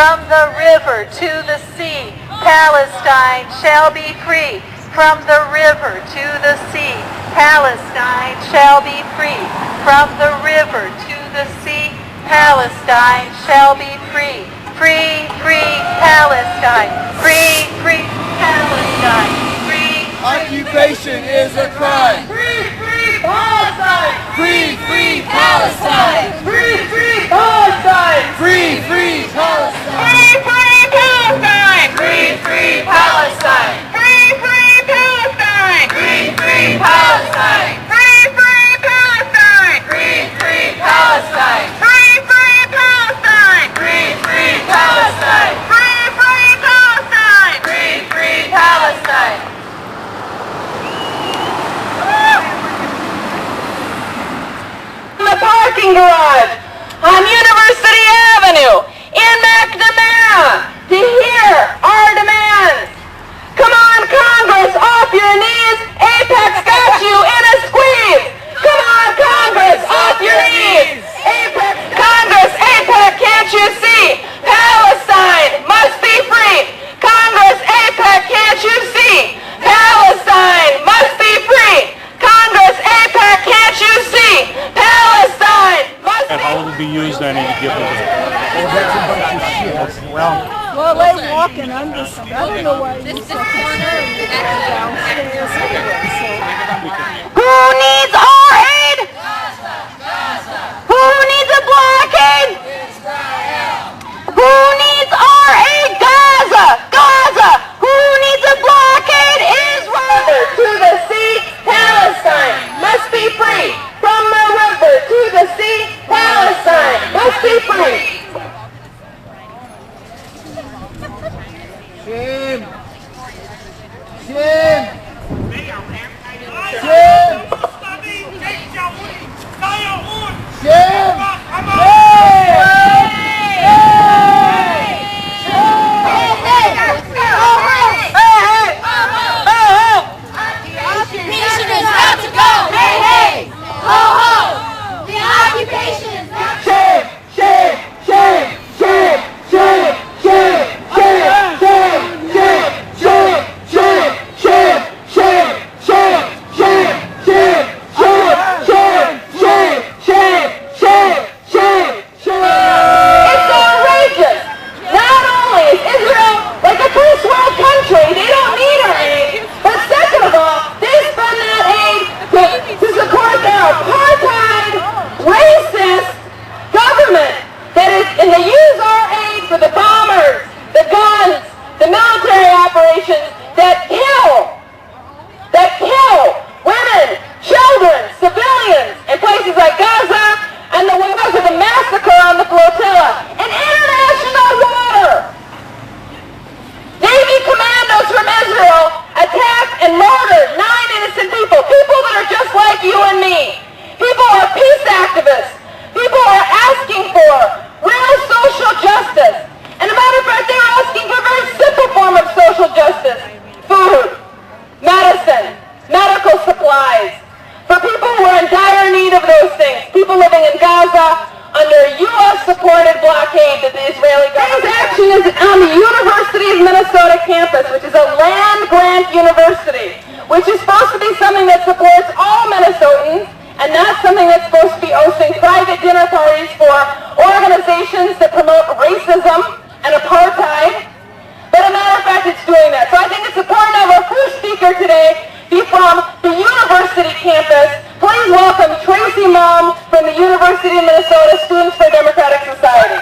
From the river to the sea, Palestine shall be free. From the river to the sea, Palestine shall be free. From the river to the sea, Palestine shall be free. Free, free Palestine. Free, free Palestine. Free. Occupation is a crime. Free, free Palestine. Free, free Palestine. Free, free Palestine. Free, free Palestine. Free, free Palestine. Free, free Palestine. Free, free Palestine. Free, free Palestine. Free, free Palestine. Free, free Palestine. Free, free Palestine. Free, free Palestine. Free, free Palestine. Free, free Palestine. The parking garage on University Avenue in McNamara to hear our demands. Come on, Congress, off your knees. AIPAC's got you in a squeeze. Come on, Congress, off your knees. Congress, AIPAC, can't you see? Palestine must be free. Congress, AIPAC, can't you see? Palestine must be free. Congress, AIPAC, can't you see? Palestine must be free. And how will it be used on any given day? Well, they walking under some. I don't know why this corner downstairs anyway. Who needs our aid? Who needs a blockade? Who needs our aid? Gaza! Gaza! Who needs a blockade? Israel! To the sea, Palestine must be free. From the river to the sea, Palestine must be free. Shame! Shame! Shame! Shame! civilians in places like Gaza and the wars of the massacre on the flotilla in international water. Navy commandos from Israel attacked and murdered 9 innocent people, people that are just like you and me. People are peace activists. People are asking for real social justice. And as a matter of fact, they are asking for a very simple form of social justice. Food, medicine, medical supplies. For people who are in dire need of those things. People living in Gaza under U.S.-supported blockade that the Israeli government... This action is on the University of Minnesota campus, which is a land-grant university, which is supposed to be something that supports all Minnesotans, and not something that's supposed to be hosting private dinner parties for organizations that promote racism and apartheid. But as a matter of fact, it's doing that. So I think it's important to have our first speaker today be from the university campus. Please welcome Tracy Malm from the University of Minnesota Students for Democratic Society.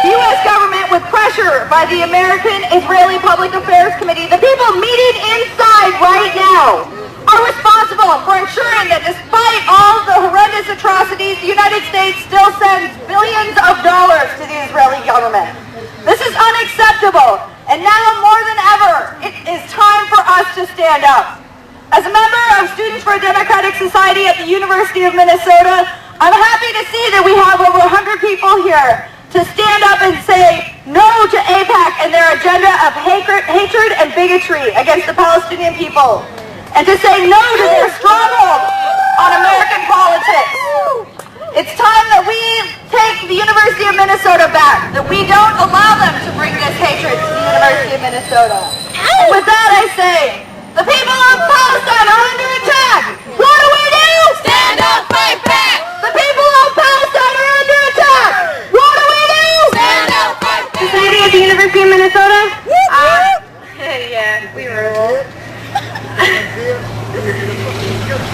The U.S. government, with pressure by the American-Israeli Public Affairs Committee, the people meeting inside right now, are responsible for ensuring that despite all the horrendous atrocities, the United States still sends billions of dollars to the Israeli government. This is unacceptable, and now more than ever, it is time for us to stand up. As a member of Students for a Democratic Society at the University of Minnesota, I'm happy to see that we have over 100 people here to stand up and say no to AIPAC and their agenda of hatred and bigotry against the Palestinian people, and to say no to their stronghold on American politics. It's time that we take the University of Minnesota back, that we don't allow them to AIPAC Minnesota? Yeah, we rule.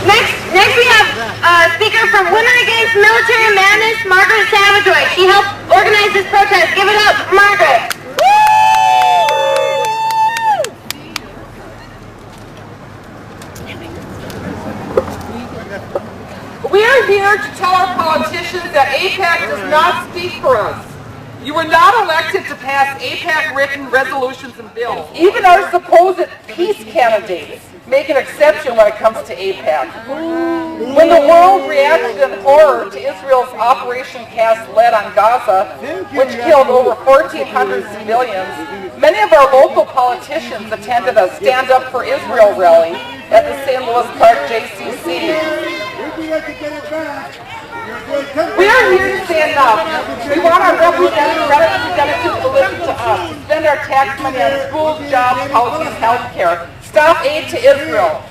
Next we have a speaker from Women Against Military Madness, Margaret Savajoy. She helped organize this protest. Give it up for Margaret. We are here to tell our politicians that AIPAC does not speak for us. You were not elected to pass AIPAC written resolutions and bills. Even our supposed peace candidates make an exception when it comes to AIPAC. When the world reacted in horror to Israel's Operation Cast Lead on Gaza, which killed over 1,400 civilians, many of our local politicians attended a Stand Up for Israel rally at the St. Louis Park JCC. We are here to stand up. We want our representatives to listen to us, to spend our tax money on schools, jobs, housing, and health care. Stop aid to Israel.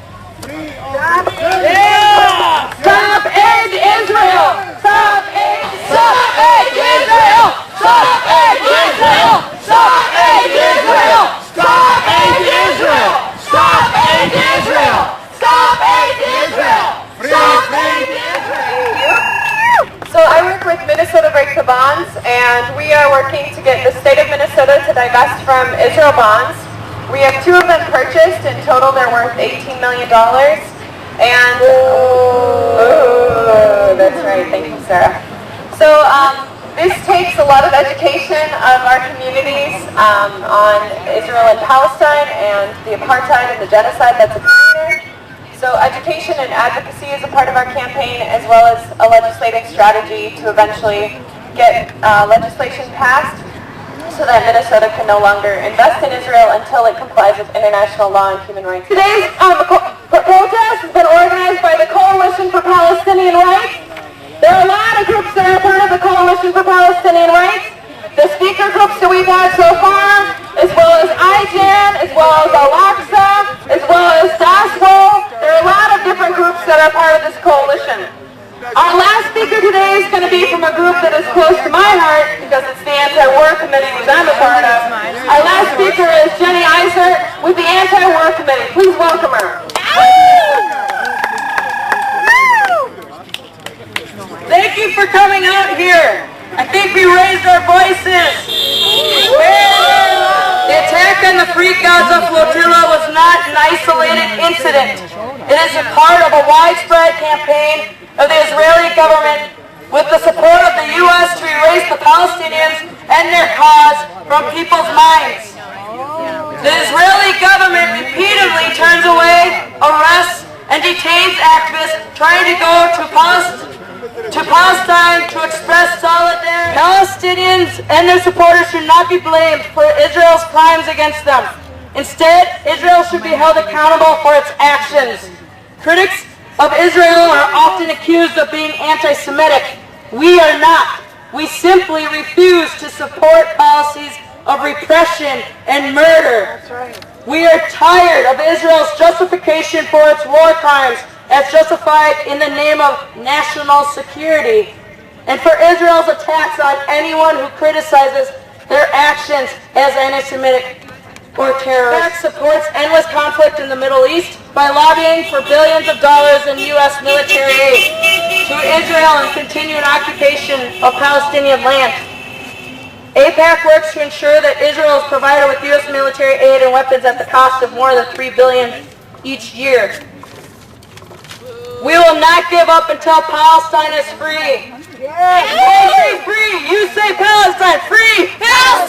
Stop aid to Israel! Stop aid to Israel! Stop aid to Israel! Stop aid to Israel! Stop aid to Israel! Stop aid to Israel! Stop aid to Israel! Stop aid to Israel! Stop aid to Israel! So I work with Minnesota Break the Bonds, and we are working to get the state of Minnesota to divest from Israel bonds. We have 2 of them purchased. In total, they're worth $18 million. And, that's right. Thank you, Sarah. So this takes a lot of education of our communities on Israel and Palestine and the apartheid and the genocide that's occurring there. So education and advocacy is a part of our campaign, as well as a legislative strategy to eventually get legislation passed so that Minnesota can no longer invest in Israel until it complies with international law and human rights. Today's protest has been organized by the Coalition for Palestinian Rights. There are a lot of groups that are part of the Coalition for Palestinian Rights. The speaker groups that we've had so far, as well as IJAN, as well as Al-Aqsa, as well as DASWO. There are a lot of different groups that are part of this coalition. Our last speaker today is going to be from a group that is close to my heart because it's the Anti-War Committee, which I'm a part of. Our last speaker is Jenny Iser with the Anti-War Committee. Please welcome her. Thank you for coming out here. I think we raised our voices. The attack on the Free Gaza flotilla was not an isolated incident. It is a part of a widespread campaign of the Israeli government with the support of the U.S. to erase the Palestinians and their cause from people's minds. The Israeli government repeatedly turns away, arrests, and detains activists trying to go to Palestine to express solidarity. Palestinians and their supporters should not be blamed for Israel's crimes against them. Instead, Israel should be held accountable for its actions. Critics of Israel are often accused of being anti-Semitic. We are not. We simply refuse to support policies of repression and murder. We are tired of Israel's justification for its war crimes as justified in the name of national security, and for Israel's attacks on anyone who criticizes their actions as anti-Semitic or terrorist. AIPAC supports endless conflict in the Middle East by lobbying for billions of dollars in U.S. military aid to Israel and continued occupation of Palestinian land. AIPAC works to ensure that Israel is provided with U.S. military aid and weapons at the cost of more than $3 billion each year. We will not give up until Palestine is free. Palestine free! You say Palestine free! Palestine!